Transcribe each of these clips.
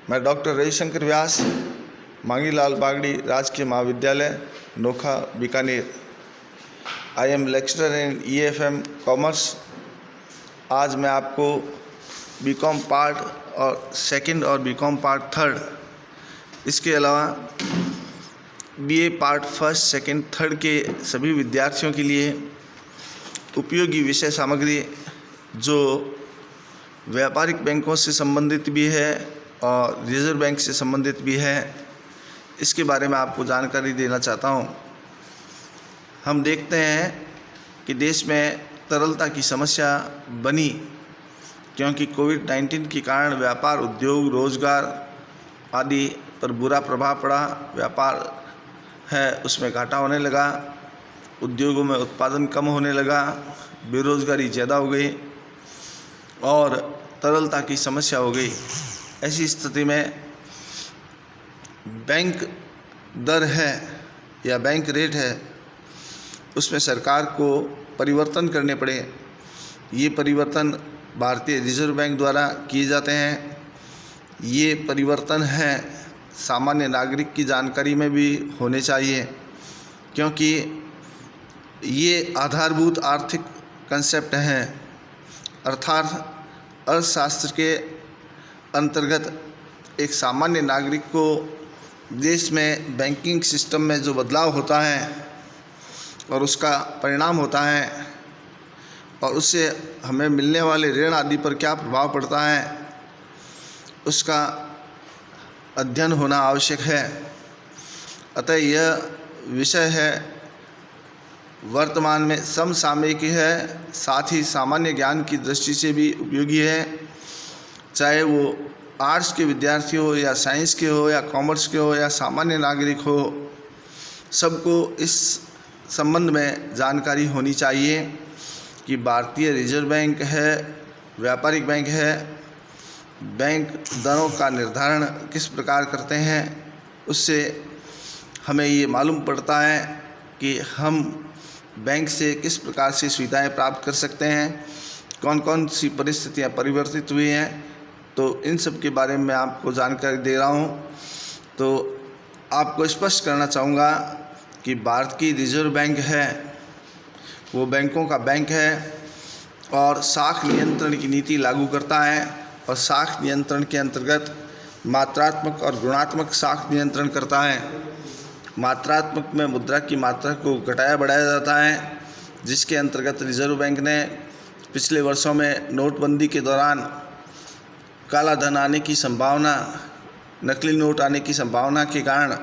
मैं डॉक्टर रविशंकर व्यास, मांगीलाल बागड़ी राजकीय महाविद्यालय, Nokha, Bikaner. I am lecturer in EFM commerce. आज मैं आपको बीकॉम पार्ट और सेकंड और बीकॉम पार्ट थर्ड, इसके अलावा BA part first, second, third के सभी विद्यार्थियों के लिए उपयोगी विषय सामग्री जो व्यापारिक बैंकों से संबंधित भी है और रिजर्व बैंक से संबंधित भी है, इसके बारे में आपको जानकारी देना चाहता हूँ। हम देखते हैं कि देश में तरलता की समस्या बनी क्योंकि कोविड-19 के कारण व्यापार, उद्योग, रोजगार आदि पर बुरा प्रभाव पड़ा। व्यापार है उसमें घाटा होने लगा, उद्योगों में उत्पादन कम होने लगा, बेरोजगारी ज़्यादा हो गई और तरलता की समस्या हो गई। ऐसी स्थिति में बैंक दर है या बैंक रेट है, उसमें सरकार को परिवर्तन करने पड़े। ये परिवर्तन भारतीय रिजर्व बैंक द्वारा किए जाते हैं। ये परिवर्तन है सामान्य नागरिक की जानकारी में भी होने चाहिए क्योंकि ये आधारभूत आर्थिक कंसेप्ट हैं। अर्थात अर्थशास्त्र के अंतर्गत एक सामान्य नागरिक को देश में बैंकिंग सिस्टम में जो बदलाव होता है और उसका परिणाम होता है और उससे हमें मिलने वाले ऋण आदि पर क्या प्रभाव पड़ता है, उसका अध्ययन होना आवश्यक है। अतः यह विषय है वर्तमान में समसामयिक है, साथ ही सामान्य ज्ञान की दृष्टि से भी उपयोगी है। चाहे वो आर्ट्स के विद्यार्थी हो या साइंस के हो या कॉमर्स के हो या सामान्य नागरिक हो, सबको इस संबंध में जानकारी होनी चाहिए कि भारतीय रिजर्व बैंक है, व्यापारिक बैंक है, बैंक दरों का निर्धारण किस प्रकार करते हैं, उससे हमें ये मालूम पड़ता है कि हम बैंक से किस प्रकार से सुविधाएं प्राप्त कर सकते हैं, कौन कौन सी परिस्थितियां परिवर्तित हुई हैं। तो इन सब के बारे में आपको जानकारी दे रहा हूं। तो आपको स्पष्ट करना चाहूँगा कि भारत की रिजर्व बैंक है वो बैंकों का बैंक है और साख नियंत्रण की नीति लागू करता है और साख नियंत्रण के अंतर्गत मात्रात्मक और गुणात्मक साख नियंत्रण करता है। मात्रात्मक में मुद्रा की मात्रा को घटाया बढ़ाया जाता है, जिसके अंतर्गत रिजर्व बैंक ने पिछले वर्षों में नोटबंदी के दौरान काला धन आने की संभावना, नकली नोट आने की संभावना के कारण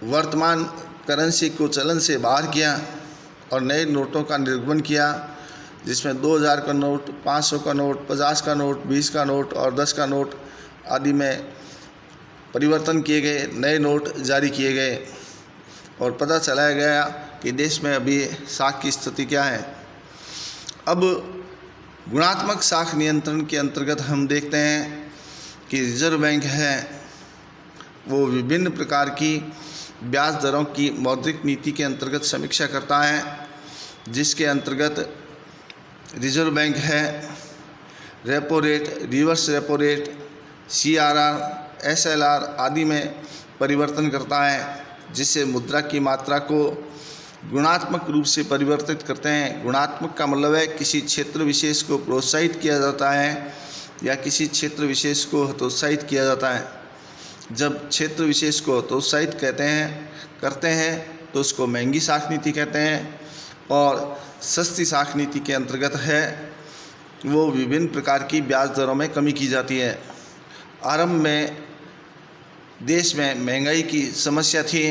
वर्तमान करेंसी को चलन से बाहर किया और नए नोटों का निर्गमन किया, जिसमें 2000 का नोट, 500 का नोट, 50 का नोट, 20 का नोट और 10 का नोट आदि में परिवर्तन किए गए, नए नोट जारी किए गए और पता चलाया गया कि देश में अभी साख की स्थिति क्या है। अब गुणात्मक साख नियंत्रण के अंतर्गत हम देखते हैं कि रिजर्व बैंक है वो विभिन्न प्रकार की ब्याज दरों की मौद्रिक नीति के अंतर्गत समीक्षा करता है, जिसके अंतर्गत रिजर्व बैंक है repo rate, reverse repo rate, CRR, SLR आदि में परिवर्तन करता है, जिससे मुद्रा की मात्रा को गुणात्मक रूप से परिवर्तित करते हैं। गुणात्मक का मतलब है किसी क्षेत्र विशेष को प्रोत्साहित किया जाता है या किसी क्षेत्र विशेष को हतोत्साहित किया जाता है। जब क्षेत्र विशेष को हतोत्साहित करते हैं तो उसको महंगी साख नीति कहते हैं और सस्ती साख नीति के अंतर्गत है वो विभिन्न प्रकार की ब्याज दरों में कमी की जाती है। आरंभ में देश में महंगाई की समस्या थी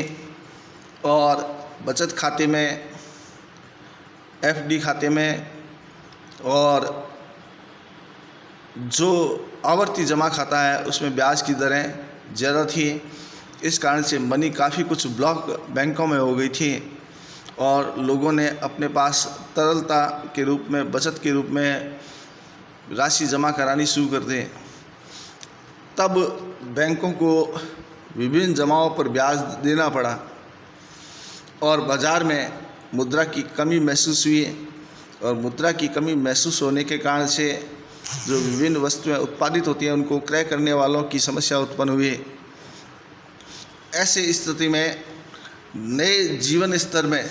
और बचत खाते में, FD खाते में और जो आवर्ती जमा खाता है उसमें ब्याज की दरें ज़्यादा थी। इस कारण से मनी काफ़ी कुछ ब्लॉक बैंकों में हो गई थी और लोगों ने अपने पास तरलता के रूप में, बचत के रूप में राशि जमा करानी शुरू कर दी। तब बैंकों को विभिन्न जमाओं पर ब्याज देना पड़ा और बाज़ार में मुद्रा की कमी महसूस हुई और मुद्रा की कमी महसूस होने के कारण से जो विभिन्न वस्तुएं उत्पादित होती हैं उनको क्रय करने वालों की समस्या उत्पन्न हुई। ऐसे स्थिति में नए जीवन स्तर में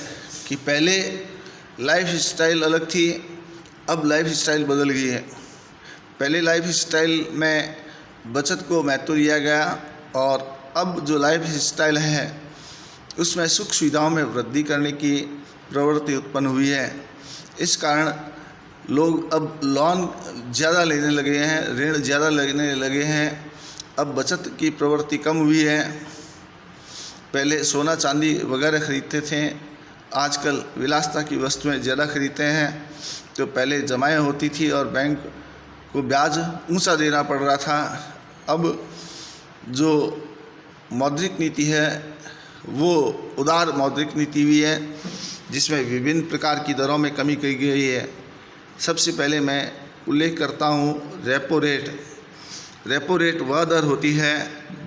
कि पहले लाइफ स्टाइल अलग थी, अब लाइफ स्टाइल बदल गई है। पहले लाइफ स्टाइल में बचत को महत्व दिया गया और अब जो लाइफ स्टाइल है उसमें सुख सुविधाओं में वृद्धि करने की प्रवृत्ति उत्पन्न हुई है। इस कारण लोग अब लोन ज़्यादा लेने लगे हैं, ऋण ज़्यादा लेने लगे हैं। अब बचत की प्रवृत्ति कम हुई है। पहले सोना चांदी वगैरह खरीदते थे, आजकल विलासिता की वस्तुएं ज़्यादा खरीदते हैं। तो पहले जमाएं होती थी और बैंक को ब्याज ऊंचा देना पड़ रहा था। अब जो मौद्रिक नीति है वो उदार मौद्रिक नीति भी है, जिसमें विभिन्न प्रकार की दरों में कमी की गई है। सबसे पहले मैं उल्लेख करता हूँ रेपो रेट। रेपो रेट वह दर होती है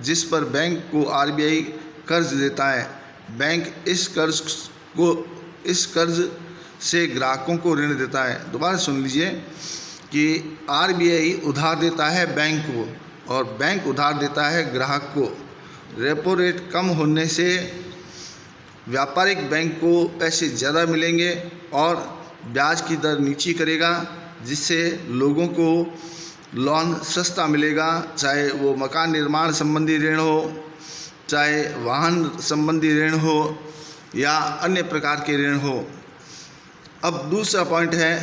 जिस पर बैंक को आरबीआई कर्ज देता है। बैंक इस कर्ज से ग्राहकों को ऋण देता है। दोबारा सुन लीजिए कि आरबीआई उधार देता है बैंक को और बैंक उधार देता है ग्राहक को। रेपो रेट कम होने से व्यापारिक बैंक को पैसे ज़्यादा मिलेंगे और ब्याज की दर नीची करेगा, जिससे लोगों को लोन सस्ता मिलेगा, चाहे वो मकान निर्माण संबंधी ऋण हो, चाहे वाहन संबंधी ऋण हो या अन्य प्रकार के ऋण हो। अब दूसरा पॉइंट है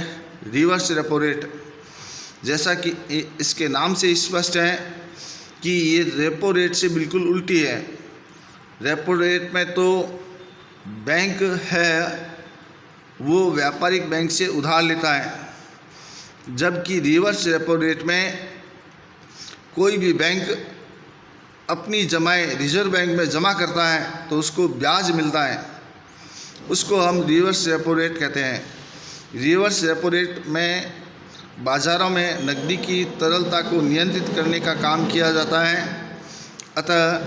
रिवर्स रेपो रेट। जैसा कि इसके नाम से स्पष्ट है कि ये रेपो रेट से बिल्कुल उल्टी है। रेपो रेट में तो बैंक है वो व्यापारिक बैंक से उधार लेता है, जबकि रिवर्स रेपो रेट में कोई भी बैंक अपनी जमाएं रिजर्व बैंक में जमा करता है तो उसको ब्याज मिलता है, उसको हम रिवर्स रेपो रेट कहते हैं। रिवर्स रेपो रेट में बाज़ारों में नकदी की तरलता को नियंत्रित करने का काम किया जाता है। अतः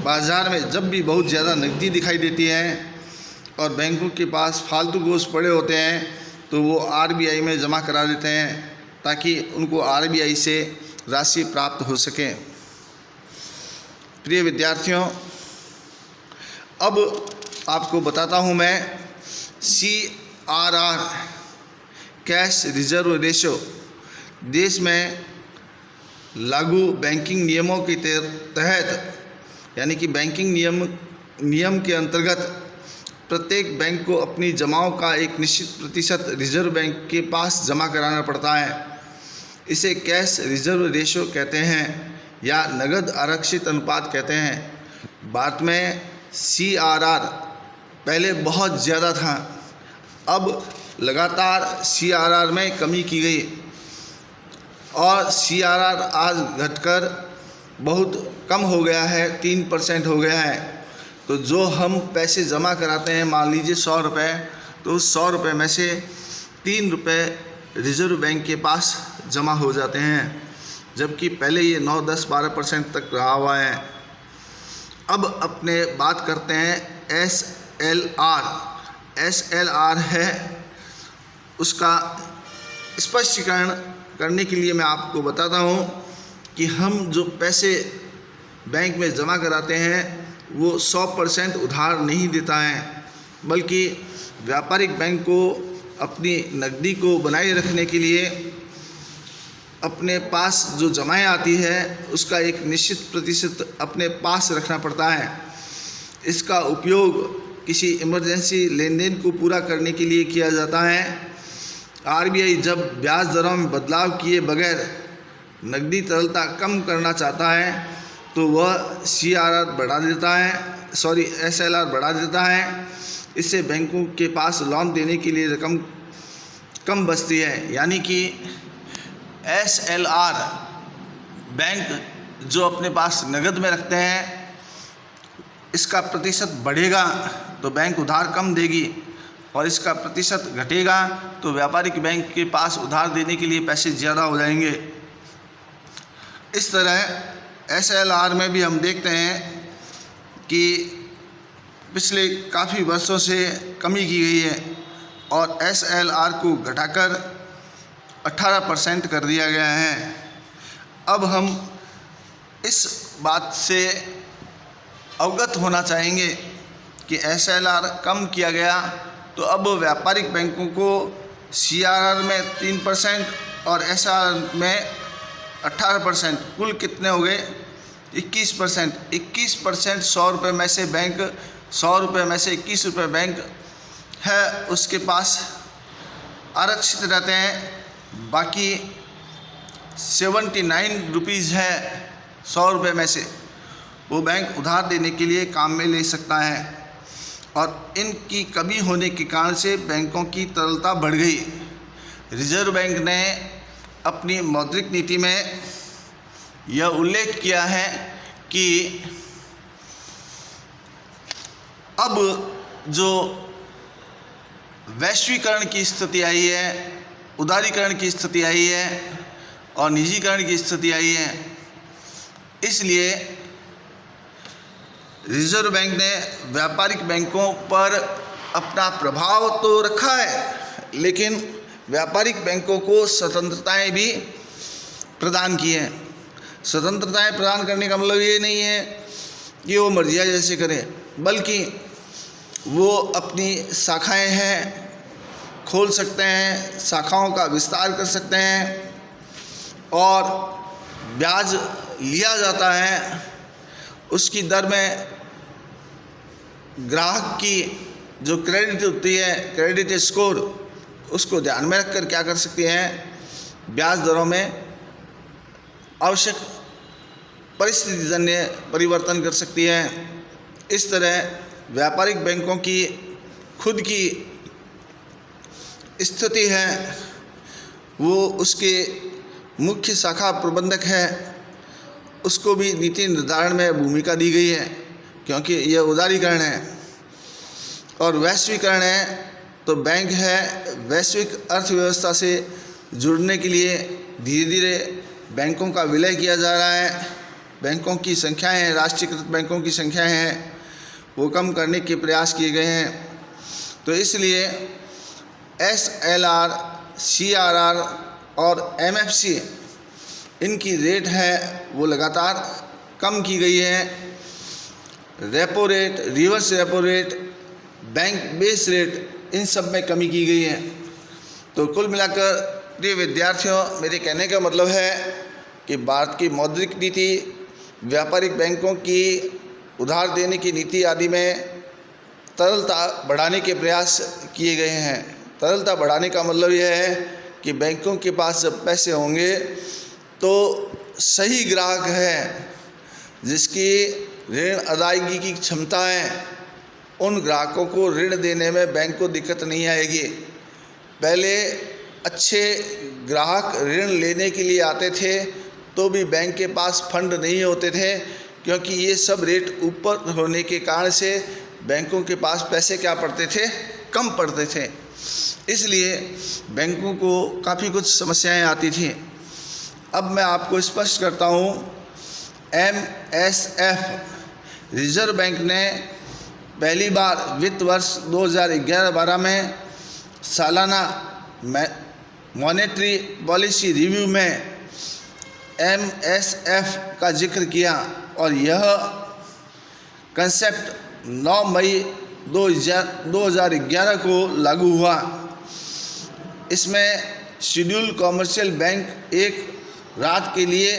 बाज़ार में जब भी बहुत ज़्यादा नकदी दिखाई देती है और बैंकों के पास फालतू गोश्त पड़े होते हैं तो वो आरबीआई में जमा करा देते हैं ताकि उनको आरबीआई से राशि प्राप्त हो सके। प्रिय विद्यार्थियों, अब आपको बताता हूँ मैं CRR कैश रिजर्व रेशो देश में लागू बैंकिंग नियमों के तहत, यानी कि बैंकिंग नियम के अंतर्गत प्रत्येक बैंक को अपनी जमाओं का एक निश्चित प्रतिशत रिजर्व बैंक के पास जमा कराना पड़ता है। इसे कैश रिजर्व रेशो कहते हैं या नगद आरक्षित अनुपात कहते हैं। भारत में CRR पहले बहुत ज़्यादा था, अब लगातार CRR में कमी की गई और CRR आज घटकर बहुत कम हो गया है, 3% हो गया है। तो जो हम पैसे जमा कराते हैं, मान लीजिए 100 रुपये, तो उस 100 रुपये में से 3 रुपये रिजर्व बैंक के पास जमा हो जाते हैं, जबकि पहले ये 9, 10, 12% तक रहा हुआ है। अब अपने बात करते हैं SLR। SLR है, उसका स्पष्टीकरण करने के लिए मैं आपको बताता हूँ कि हम जो पैसे बैंक में जमा कराते हैं वो 100% उधार नहीं देता है, बल्कि व्यापारिक बैंक को अपनी नकदी को बनाए रखने के लिए अपने पास जो जमाएं आती है उसका एक निश्चित प्रतिशत अपने पास रखना पड़ता है। इसका उपयोग किसी इमरजेंसी लेन देन को पूरा करने के लिए किया जाता है। आरबीआई जब ब्याज दरों में बदलाव किए बगैर नकदी तरलता कम करना चाहता है तो वह SLR बढ़ा देता है। इससे बैंकों के पास लोन देने के लिए रकम कम बचती है, यानी कि SLR बैंक जो अपने पास नगद में रखते हैं इसका प्रतिशत बढ़ेगा तो बैंक उधार कम देगी और इसका प्रतिशत घटेगा तो व्यापारिक बैंक के पास उधार देने के लिए पैसे ज़्यादा हो जाएंगे। इस तरह SLR में भी हम देखते हैं कि पिछले काफ़ी वर्षों से कमी की गई है और SLR को घटाकर 18% कर दिया गया है। अब हम इस बात से अवगत होना चाहेंगे कि SLR कम किया गया तो अब व्यापारिक बैंकों को CRR में 3% और SRR में 18%, कुल कितने हो गए 21%। 21% 100 रुपये में से बैंक 100 रुपये में से 21 रुपये बैंक है उसके पास आरक्षित रहते हैं, बाकी 79 रुपीज़ है 100 रुपये में से वो बैंक उधार देने के लिए काम में ले सकता है। और इनकी कमी होने के कारण से बैंकों की तरलता बढ़ गई। रिजर्व बैंक ने अपनी मौद्रिक नीति में यह उल्लेख किया है कि अब जो वैश्वीकरण की स्थिति आई है, उदारीकरण की स्थिति आई है और निजीकरण की स्थिति आई है, इसलिए रिजर्व बैंक ने व्यापारिक बैंकों पर अपना प्रभाव तो रखा है, लेकिन व्यापारिक बैंकों को स्वतंत्रताएं भी प्रदान की हैं। स्वतंत्रताएं प्रदान करने का मतलब ये नहीं है कि वो मर्जियाँ जैसे करें, बल्कि वो अपनी शाखाएं हैं खोल सकते हैं, शाखाओं का विस्तार कर सकते हैं और ब्याज लिया जाता है, उसकी दर में ग्राहक की जो क्रेडिट होती है, क्रेडिट स्कोर, उसको ध्यान में रखकर क्या कर सकती हैं, ब्याज दरों में आवश्यक परिस्थितिजन्य परिवर्तन कर सकती है। इस तरह व्यापारिक बैंकों की खुद की स्थिति है, वो उसके मुख्य शाखा प्रबंधक है, उसको भी नीति निर्धारण में भूमिका दी गई है, क्योंकि यह उदारीकरण है और वैश्वीकरण है। तो बैंक है वैश्विक अर्थव्यवस्था से जुड़ने के लिए धीरे धीरे बैंकों का विलय किया जा रहा है। बैंकों की संख्याएं हैं, राष्ट्रीयकृत बैंकों की संख्याएं हैं, वो कम करने के प्रयास किए गए हैं। तो इसलिए SLR, CRR और MFC इनकी रेट है वो लगातार कम की गई है। Repo rate, reverse repo rate, bank base rate, इन सब में कमी की गई है। तो कुल मिलाकर प्रिय विद्यार्थियों, मेरे कहने का मतलब है कि भारत की मौद्रिक नीति, व्यापारिक बैंकों की उधार देने की नीति आदि में तरलता बढ़ाने के प्रयास किए गए हैं। तरलता बढ़ाने का मतलब यह है कि बैंकों के पास जब पैसे होंगे तो सही ग्राहक है जिसकी ऋण अदायगी की क्षमता है, उन ग्राहकों को ऋण देने में बैंक को दिक्कत नहीं आएगी। पहले अच्छे ग्राहक ऋण लेने के लिए आते थे तो भी बैंक के पास फंड नहीं होते थे, क्योंकि ये सब रेट ऊपर होने के कारण से बैंकों के पास पैसे क्या पड़ते थे, कम पड़ते थे। इसलिए बैंकों को काफ़ी कुछ समस्याएं आती थी। अब मैं आपको स्पष्ट करता हूँ, MSF रिजर्व बैंक ने पहली बार वित्त वर्ष 2011-12 में सालाना मॉनेटरी पॉलिसी रिव्यू में MSF का जिक्र किया और यह कंसेप्ट 9 मई 2011 को लागू हुआ। इसमें शेड्यूल कॉमर्शियल बैंक एक रात के लिए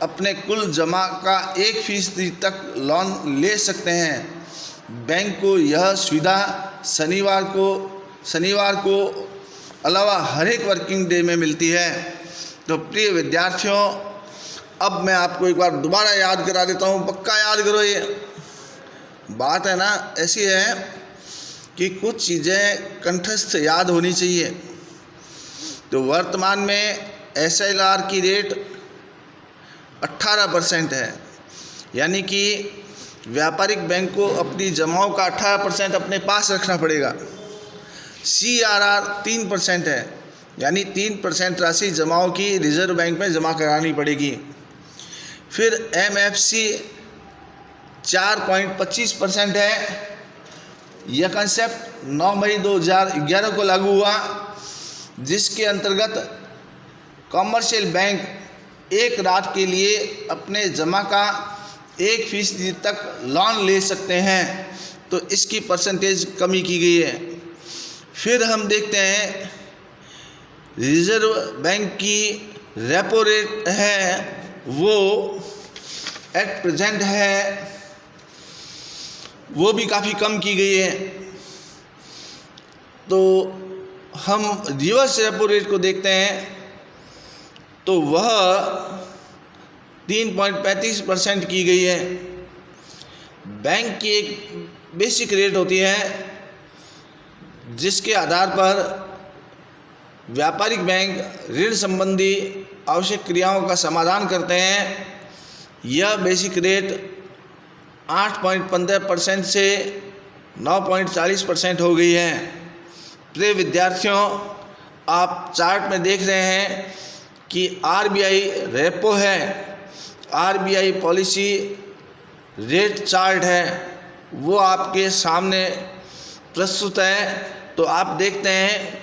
अपने कुल जमा का 1% तक लोन ले सकते हैं। बैंक को यह सुविधा शनिवार को अलावा हर एक वर्किंग डे में मिलती है। तो प्रिय विद्यार्थियों, अब मैं आपको एक बार दोबारा याद करा देता हूँ, पक्का याद करो। ये बात है ना, ऐसी है कि कुछ चीज़ें कंठस्थ याद होनी चाहिए। तो वर्तमान में SLR की रेट 18% है, यानी कि व्यापारिक बैंक को अपनी जमाओं का 18% अपने पास रखना पड़ेगा। CRR 3% है, यानी 3% राशि जमाओं की रिजर्व बैंक में जमा करानी पड़ेगी। फिर MFC 4.25% है। यह कंसेप्ट 9 मई 2011 को लागू हुआ, जिसके अंतर्गत कॉमर्शियल बैंक एक रात के लिए अपने जमा का 1% तक लोन ले सकते हैं, तो इसकी परसेंटेज कमी की गई है। फिर हम देखते हैं रिजर्व बैंक की रेपो रेट है वो एट प्रेजेंट है वो भी काफ़ी कम की गई है। तो हम रिवर्स रेपो रेट को देखते हैं तो वह 3.35% की गई है। बैंक की एक बेसिक रेट होती है जिसके आधार पर व्यापारिक बैंक ऋण संबंधी आवश्यक क्रियाओं का समाधान करते हैं। यह बेसिक रेट 8.15% से 9.40% हो गई है। प्रिय विद्यार्थियों, आप चार्ट में देख रहे हैं कि आरबीआई रेपो है, आरबीआई पॉलिसी रेट चार्ट है, वो आपके सामने प्रस्तुत है। तो आप देखते हैं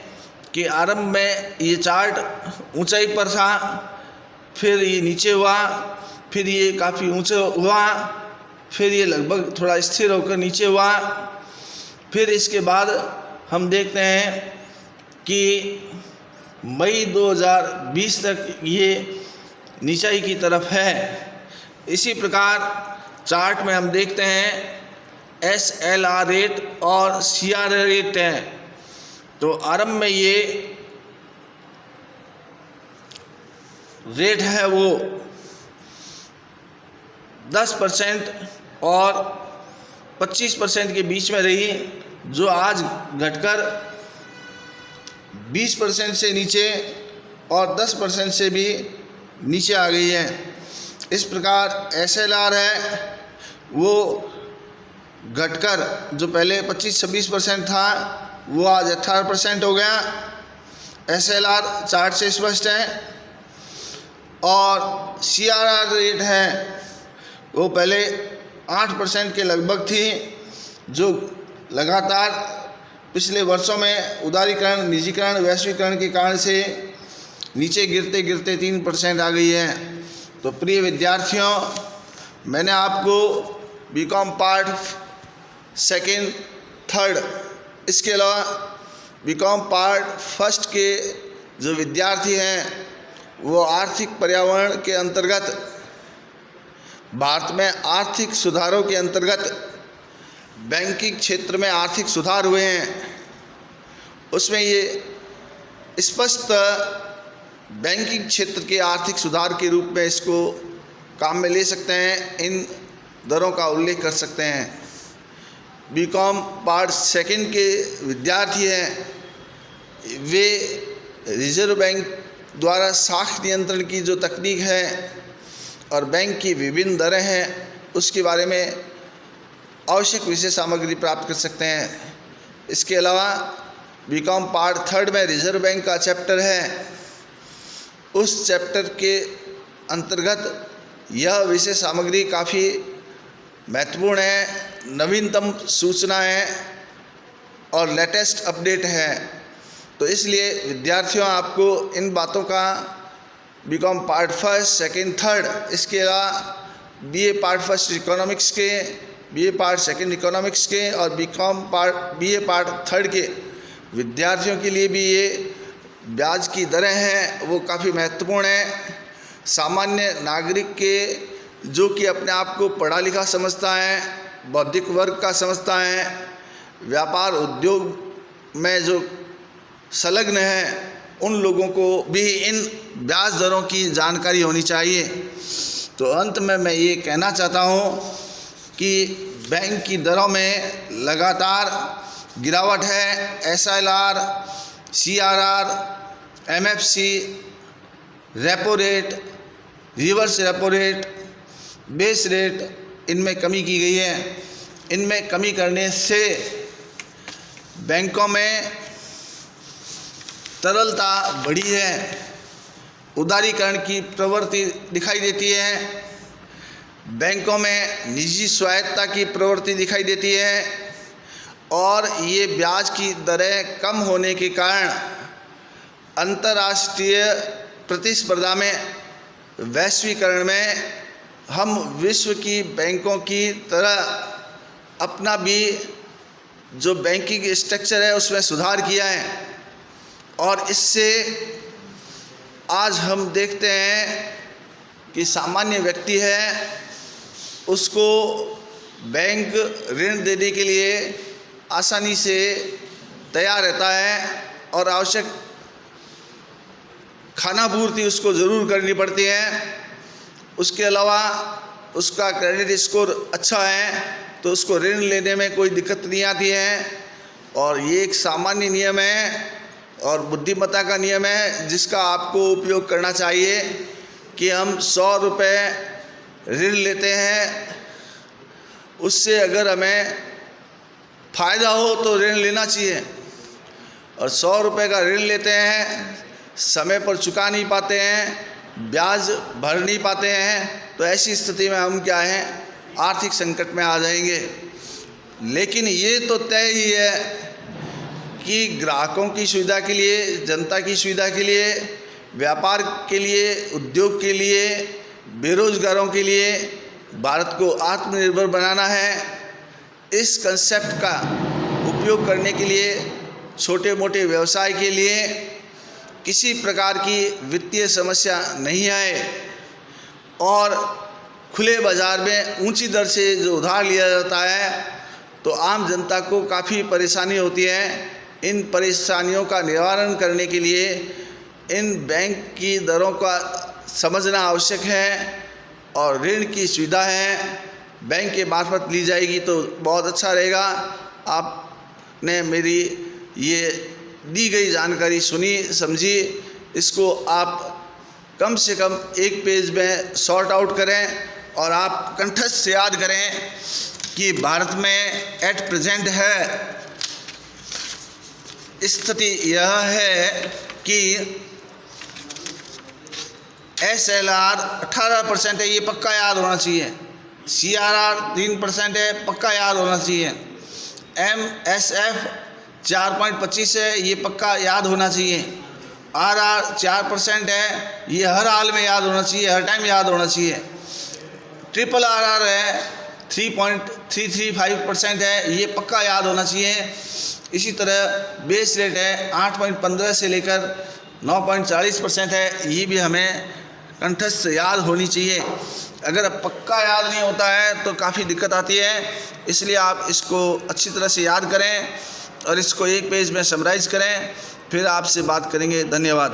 कि आरंभ में ये चार्ट ऊंचाई पर था, फिर ये नीचे हुआ, फिर ये काफ़ी ऊंचा हुआ, फिर ये लगभग थोड़ा स्थिर होकर नीचे हुआ। फिर इसके बाद हम देखते हैं कि मई 2020 तक ये नीचाई की तरफ है। इसी प्रकार चार्ट में हम देखते हैं SLR रेट और CRR रेट है। तो आरंभ में ये रेट है वो 10% और 25% के बीच में रही, जो आज घटकर 20% से नीचे और 10% से भी नीचे आ गई है। इस प्रकार SLR है वो घटकर, जो पहले 25-26% था वो आज 18% हो गया। SLR चार्ट से स्पष्ट है। और CRR रेट है वो पहले 8% के लगभग थी, जो लगातार पिछले वर्षों में उदारीकरण, निजीकरण, वैश्वीकरण के कारण से नीचे गिरते गिरते 3% आ गई है। तो प्रिय विद्यार्थियों, मैंने आपको बीकॉम पार्ट सेकेंड, थर्ड, इसके अलावा बीकॉम पार्ट फर्स्ट के जो विद्यार्थी हैं वो आर्थिक पर्यावरण के अंतर्गत, भारत में आर्थिक सुधारों के अंतर्गत बैंकिंग क्षेत्र में आर्थिक सुधार हुए हैं, उसमें ये स्पष्ट बैंकिंग क्षेत्र के आर्थिक सुधार के रूप में इसको काम में ले सकते हैं। इन दरों का उल्लेख कर सकते हैं। बीकॉम पार्ट सेकंड के विद्यार्थी हैं, वे रिजर्व बैंक द्वारा साख नियंत्रण की जो तकनीक है और बैंक की विभिन्न दरें हैं उसके बारे में आवश्यक विषय सामग्री प्राप्त कर सकते हैं। इसके अलावा बीकॉम पार्ट थर्ड में रिजर्व बैंक का चैप्टर है, उस चैप्टर के अंतर्गत यह विषय सामग्री काफ़ी महत्वपूर्ण है, नवीनतम सूचना है और लेटेस्ट अपडेट है। तो इसलिए विद्यार्थियों, आपको इन बातों का BCom part first, second, third, इसके अलावा बीए पार्ट फर्स्ट इकोनॉमिक्स के, बीए पार्ट सेकंड इकोनॉमिक्स के और BCom part BA part third के विद्यार्थियों के लिए भी ये ब्याज की दरें हैं वो काफ़ी महत्वपूर्ण है। सामान्य नागरिक के, जो कि अपने आप को पढ़ा लिखा समझता है, बौद्धिक वर्ग का समझता है, व्यापार उद्योग में जो संलग्न है, उन लोगों को भी इन ब्याज दरों की जानकारी होनी चाहिए। तो अंत में मैं ये कहना चाहता हूँ कि बैंक की दरों में लगातार गिरावट है। SLR, CRR, MFC, repo rate, reverse repo rate, base rate, इनमें कमी की गई है। इनमें कमी करने से बैंकों में तरलता बढ़ी है, उदारीकरण की प्रवृत्ति दिखाई देती है, बैंकों में निजी स्वायत्तता की प्रवृत्ति दिखाई देती है और ये ब्याज की दरें कम होने के कारण अंतर्राष्ट्रीय प्रतिस्पर्धा में, वैश्वीकरण में हम विश्व की बैंकों की तरह अपना भी जो बैंकिंग स्ट्रक्चर है उसमें सुधार किया है। और इससे आज हम देखते हैं कि सामान्य व्यक्ति है, उसको बैंक ऋण देने के लिए आसानी से तैयार रहता है और आवश्यक खानापूर्ति उसको ज़रूर करनी पड़ती है। उसके अलावा उसका क्रेडिट स्कोर अच्छा है तो उसको ऋण लेने में कोई दिक्कत नहीं आती है। और ये एक सामान्य नियम है और बुद्धिमत्ता का नियम है जिसका आपको उपयोग करना चाहिए कि हम 100 रुपये ऋण लेते हैं, उससे अगर हमें फ़ायदा हो तो ऋण लेना चाहिए। और 100 रुपये का ऋण लेते हैं, समय पर चुका नहीं पाते हैं, ब्याज भर नहीं पाते हैं, तो ऐसी स्थिति में हम क्या हैं, आर्थिक संकट में आ जाएंगे। लेकिन ये तो तय ही है कि ग्राहकों की सुविधा के लिए, जनता की सुविधा के लिए, व्यापार के लिए, उद्योग के लिए, बेरोजगारों के लिए भारत को आत्मनिर्भर बनाना है। इस कंसेप्ट का उपयोग करने के लिए छोटे मोटे व्यवसाय के लिए किसी प्रकार की वित्तीय समस्या नहीं आए और खुले बाज़ार में ऊंची दर से जो उधार लिया जाता है तो आम जनता को काफ़ी परेशानी होती है। इन परेशानियों का निवारण करने के लिए इन बैंक की दरों का समझना आवश्यक है और ऋण की सुविधा है बैंक के मार्फत ली जाएगी तो बहुत अच्छा रहेगा। आपने मेरी ये दी गई जानकारी सुनी, समझी, इसको आप कम से कम एक पेज में सॉर्ट आउट करें और आप कंठस्थ से याद करें कि भारत में एट प्रेजेंट है स्थिति यह है कि SLR 18% है, ये पक्का याद होना चाहिए। CRR 3% है, पक्का याद होना चाहिए। MSF 4.25 है, ये पक्का याद होना चाहिए। RR 4% है, ये हर हाल में याद होना चाहिए, हर टाइम याद होना चाहिए। RRR है 3.335% है, ये पक्का याद होना चाहिए। इसी तरह बेस रेट है 8.15 से लेकर 9.40% है, ये भी हमें कंठस्थ याद होनी चाहिए। अगर पक्का याद नहीं होता है तो काफ़ी दिक्कत आती है, इसलिए आप इसको अच्छी तरह से याद करें और इसको एक पेज में समराइज़ करें। फिर आपसे बात करेंगे। धन्यवाद।